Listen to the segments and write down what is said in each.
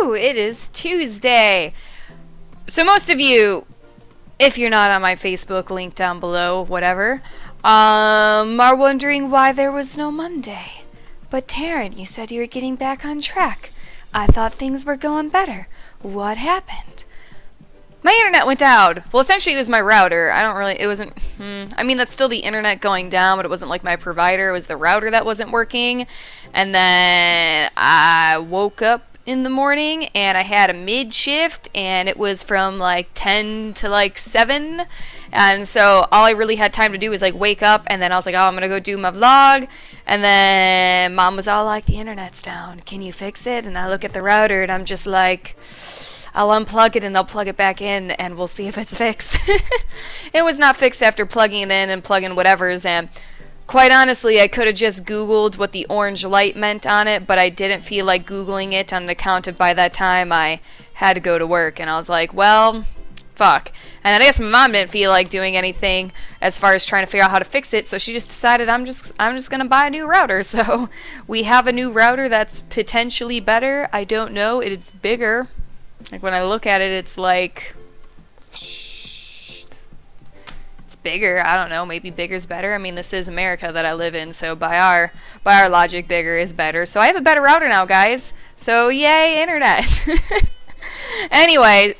Woo! It is Tuesday. So most of you, if you're not on my Facebook link down below, whatever, are wondering why there was no Monday. But Taryn, you said you were getting back on track. I thought things were going better. What happened? My internet went out. Well, essentially it was my router. It wasn't, I mean, that's still the internet going down, but it wasn't like my provider. It was the router that wasn't working. And then I woke up in the morning and I had a mid shift and it was from like 10 to like 7. And so all I really had time to do was like wake up, and then I was like, oh, I'm going to go do my vlog. And then Mom was all like, the internet's down. Can you fix it? And I look at the router and I'm just like, I'll unplug it and I'll plug it back in and we'll see if it's fixed. It was not fixed after plugging it in and plugging whatever's in. Quite honestly, I could have just Googled what the orange light meant on it, but I didn't feel like Googling it on account of by that time I had to go to work. And I was like, well, fuck. And I guess my mom didn't feel like doing anything as far as trying to figure out how to fix it, so she just decided I'm just gonna buy a new router. So we have a new router that's potentially better. I don't know. It's bigger. Like when I look at it, it's like it's bigger. I don't know. Maybe bigger's better. I mean, this is America that I live in, so by our logic, bigger is better. So I have a better router now, guys. So yay, internet. Anyway,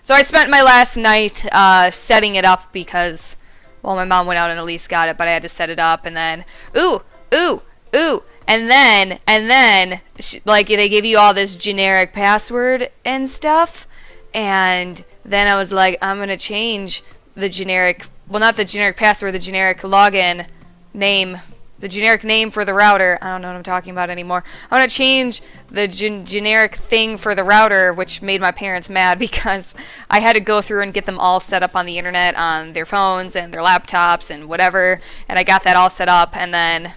so I spent my last night setting it up because, well, my mom went out and Elise got it, but I had to set it up, and then ooh. And then, like, they give you all this generic password and stuff, and then I was like, I'm going to change the generic, well, not the generic password, the generic login name, the generic name for the router. I don't know what I'm talking about anymore. I'm going to change the generic thing for the router, which made my parents mad because I had to go through and get them all set up on the internet on their phones and their laptops and whatever, and I got that all set up, and then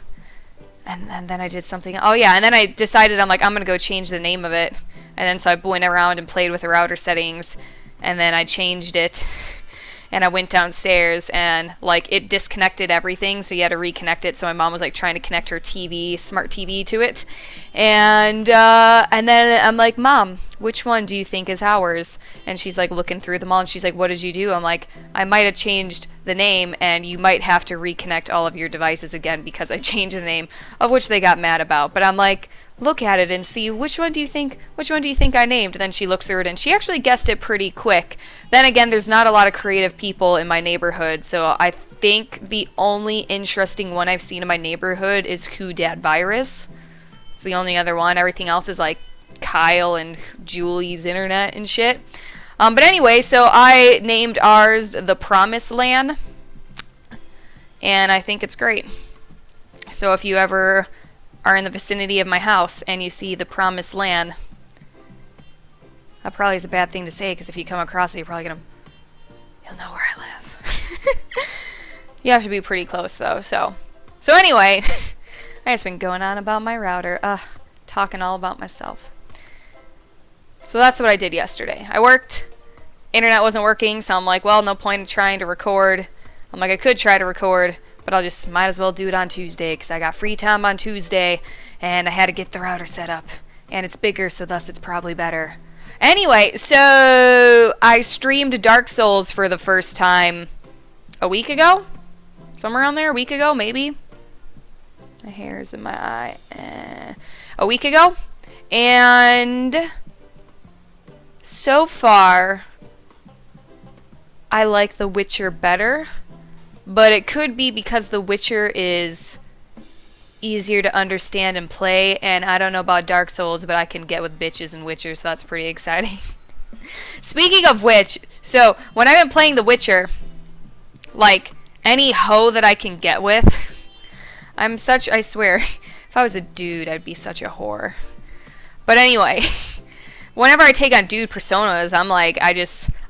I did something. Oh yeah, and then I decided I'm gonna go change the name of it. And then so I went around and played with the router settings, and then I changed it. And I went downstairs and like it disconnected everything, so you had to reconnect it. So my mom was like trying to connect her TV, smart TV to it. And then I'm like, Mom, which one do you think is ours? And she's like looking through them all, and she's like, what did you do? I'm like, I might have changed the name, and you might have to reconnect all of your devices again because I changed the name, of which they got mad about. But I'm like, look at it and see which one do you think I named. And then she looks through it and she actually guessed it pretty quick. Then again, there's not a lot of creative people in my neighborhood, so I think the only interesting one I've seen in my neighborhood is Who Dat Virus. It's the only other one. Everything else is like Kyle and Julie's internet and shit. But anyway, so I named ours the Promised Land, and I think it's great. So if you ever are in the vicinity of my house and you see the Promised Land, that probably is a bad thing to say, because if you come across it, you'll know where I live. You have to be pretty close though. So anyway, I just been going on about my router, talking all about myself. So that's what I did yesterday. I worked, internet wasn't working, so I'm like, well, no point in trying to record. I'm like, I could try to record, but I'll just might as well do it on Tuesday because I got free time on Tuesday and I had to get the router set up, and it's bigger, so thus it's probably better. Anyway, so I streamed Dark Souls for the first time a week ago, somewhere around there, a week ago maybe. My hair's in my eye. A week ago, and so far I like The Witcher better. But it could be because The Witcher is easier to understand and play, and I don't know about Dark Souls, but I can get with bitches in Witcher, so that's pretty exciting. Speaking of which, so when I've been playing The Witcher, like, any hoe that I can get with, I swear, if I was a dude, I'd be such a whore. But anyway, whenever I take on dude personas, I'm like,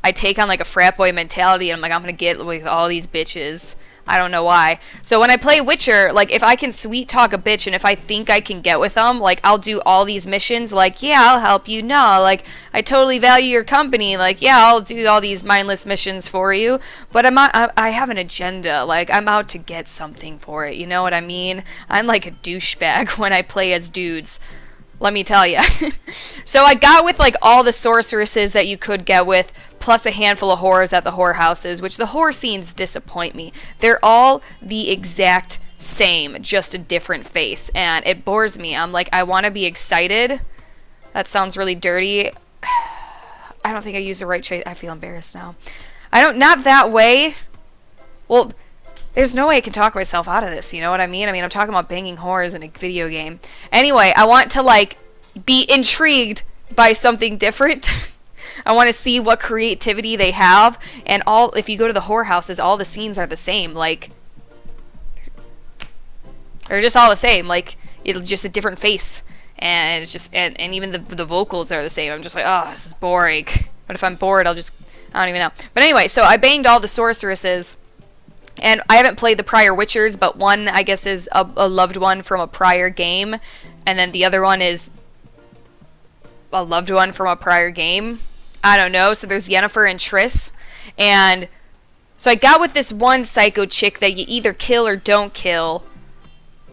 I take on like a frat boy mentality, and I'm like, I'm gonna get with all these bitches. I don't know why. So when I play Witcher, like, if I can sweet talk a bitch and if I think I can get with them, like, I'll do all these missions, like, yeah, I'll help you, no, like, I totally value your company, like, yeah, I'll do all these mindless missions for you, but I have an agenda, like, I'm out to get something for it, you know what I mean? I'm like a douchebag when I play as dudes. let me tell you. So I got with like all the sorceresses that you could get with, plus a handful of whores at the whorehouses, which the whore scenes disappoint me. They're all the exact same, just a different face, and it bores me. I'm like, I want to be excited. That sounds really dirty. I don't think I used the right shade. I feel embarrassed now. Not that way. Well, there's no way I can talk myself out of this, you know what I mean? I mean, I'm talking about banging whores in a video game. Anyway, I want to, like, be intrigued by something different. I want to see what creativity they have, and if you go to the whorehouses, all the scenes are the same, like, they're just all the same, like, it's just a different face, and it's just, and even the vocals are the same. I'm just like, oh, this is boring. But if I'm bored, I don't even know. But anyway, so I banged all the sorceresses, and I haven't played the prior Witchers, but one, I guess, is a loved one from a prior game, and then the other one is a loved one from a prior game. I don't know. So there's Yennefer and Triss, and so I got with this one psycho chick that you either kill or don't kill,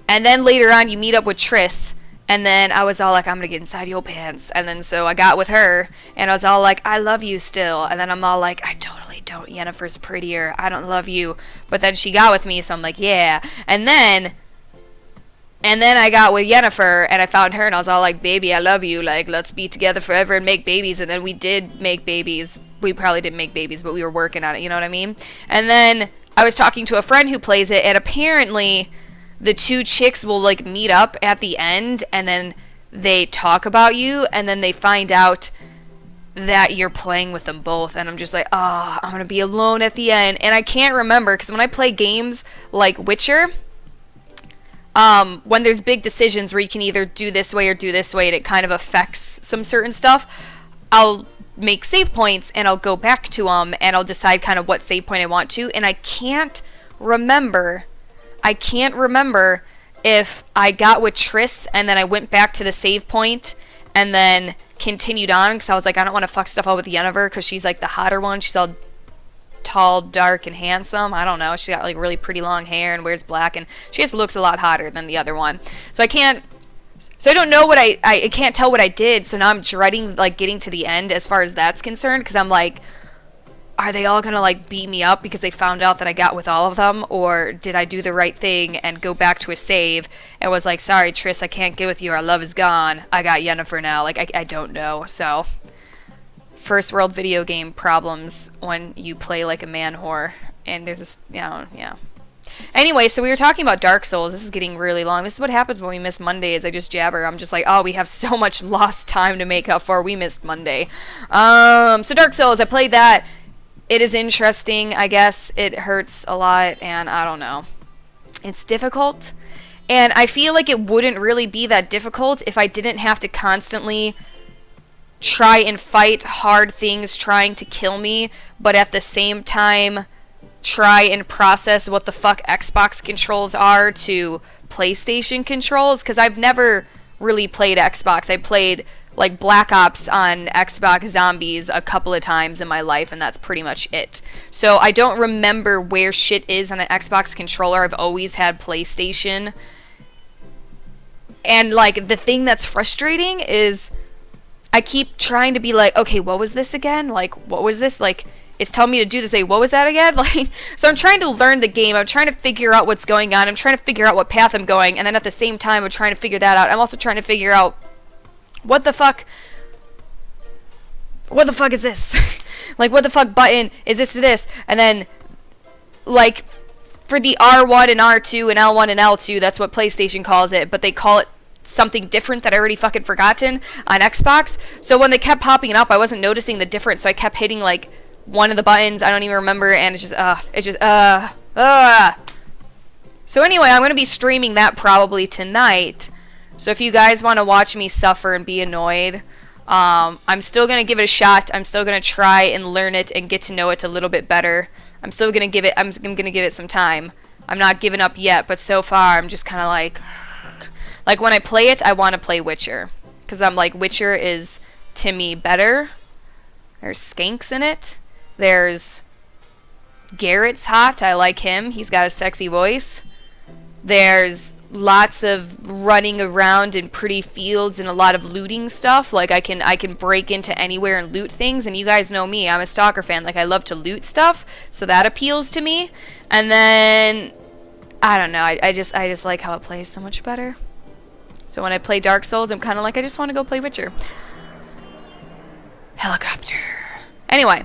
and then later on you meet up with Triss, and then I was all like, I'm gonna get inside your pants, and then so I got with her, and I was all like, I love you still, and then I'm all like, I totally don't, Yennefer's prettier, I don't love you, but then she got with me, so I'm like, yeah, and then I got with Yennefer, and I found her, and I was all like, baby, I love you, like, let's be together forever and make babies, and then we did make babies. We probably didn't make babies, but we were working on it, you know what I mean? And then I was talking to a friend who plays it, and apparently the two chicks will, like, meet up at the end, and then they talk about you, and then they find out that you're playing with them both, and I'm just like, oh, I'm gonna be alone at the end, and I can't remember, because when I play games like Witcher, when there's big decisions where you can either do this way or do this way, and it kind of affects some certain stuff, I'll make save points, and I'll go back to them, and I'll decide kind of what save point I want to, and I can't remember if I got with Triss, and then I went back to the save point, and then continued on, because I was like, I don't want to fuck stuff up with Yennefer, because she's like the hotter one, she's all tall, dark, and handsome. I don't know. She got like really pretty long hair and wears black, and she just looks a lot hotter than the other one. So I don't know what I can't tell what I did. So now I'm dreading like getting to the end as far as that's concerned, because I'm like, are they all gonna like beat me up because they found out that I got with all of them, or did I do the right thing and go back to a save and was like, sorry Triss, I can't get with you, our love is gone, I got Yennefer now. Like I don't know. So first world video game problems when you play like a man whore, and there's this, yeah. Anyway, so we were talking about Dark Souls. This is getting really long. This is what happens when we miss Mondays. I just jabber. I'm just like, oh, we have so much lost time to make up for. We missed Monday. So Dark Souls, I played that. It is interesting, I guess. It hurts a lot, and I don't know. It's difficult, and I feel like it wouldn't really be that difficult if I didn't have to constantly try and fight hard things trying to kill me, but at the same time try and process what the fuck Xbox controls are to PlayStation controls, because I've never really played Xbox. I played like Black Ops on Xbox Zombies a couple of times in my life, and that's pretty much it. So I don't remember where shit is on an Xbox controller. I've always had PlayStation, and like the thing that's frustrating is I keep trying to be like, okay, what was this again? Like, what was this? Like, it's telling me to do this. Like, what was that again? Like, so I'm trying to learn the game. I'm trying to figure out what's going on. I'm trying to figure out what path I'm going. And then at the same time, I'm trying to figure that out. I'm also trying to figure out what the fuck is this? Like, what the fuck button is this to this? And then, like, for the R1 and R2 and L1 and L2, that's what PlayStation calls it, but they call it something different that I already fucking forgotten on Xbox. So when they kept popping up, I wasn't noticing the difference, so I kept hitting like one of the buttons, I don't even remember, and it's just So anyway, I'm gonna be streaming that probably tonight. So if you guys want to watch me suffer and be annoyed, I'm still gonna give it a shot. I'm still gonna try and learn it and get to know it a little bit better. I'm gonna give it some time. I'm not giving up yet, but so far I'm just kind of like when I play it, I want to play Witcher, because I'm like, Witcher is, to me, better. There's skanks in it. There's Garrett's hot. I like him. He's got a sexy voice. There's lots of running around in pretty fields and a lot of looting stuff. Like I can break into anywhere and loot things, and you guys know me, I'm a stalker fan. Like I love to loot stuff, so that appeals to me. And then I don't know, I just like how it plays so much better. So when I play Dark Souls, I'm kind of like, I just want to go play Witcher. Helicopter. Anyway,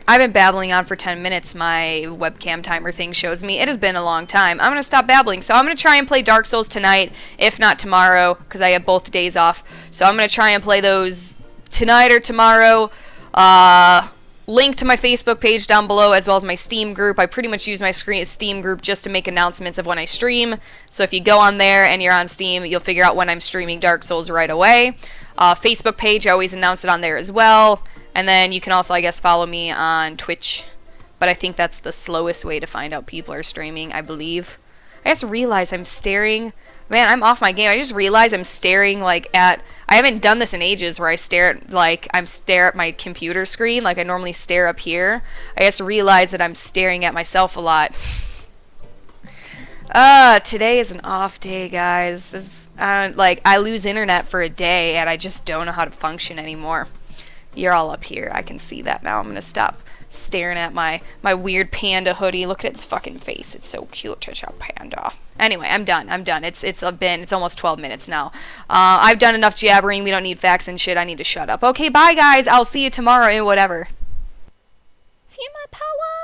I've been babbling on for 10 minutes. My webcam timer thing shows me. It has been a long time. I'm going to stop babbling. So I'm going to try and play Dark Souls tonight, if not tomorrow, because I have both days off. So I'm going to try and play those tonight or tomorrow. Link to my Facebook page down below, as well as my Steam group. I pretty much use my Steam group just to make announcements of when I stream. So if you go on there and you're on Steam, you'll figure out when I'm streaming Dark Souls right away. Facebook page, I always announce it on there as well. And then you can also, I guess, follow me on Twitch. But I think that's the slowest way to find out people are streaming, I believe. I just realized I'm staring. Man, I'm off my game. I just realized I'm staring like at. I haven't done this in ages where I stare at my computer screen like I normally stare up here. I just realized that I'm staring at myself a lot. Today is an off day, guys. This I lose internet for a day and I just don't know how to function anymore. You're all up here. I can see that now. I'm gonna stop staring at my weird panda hoodie. Look at its fucking face. It's so cute. It's a panda. Anyway, I'm done. It's almost 12 minutes now. I've done enough jabbering. We don't need facts and shit. I need to shut up. Okay, bye guys. I'll see you tomorrow and whatever. Feel my power.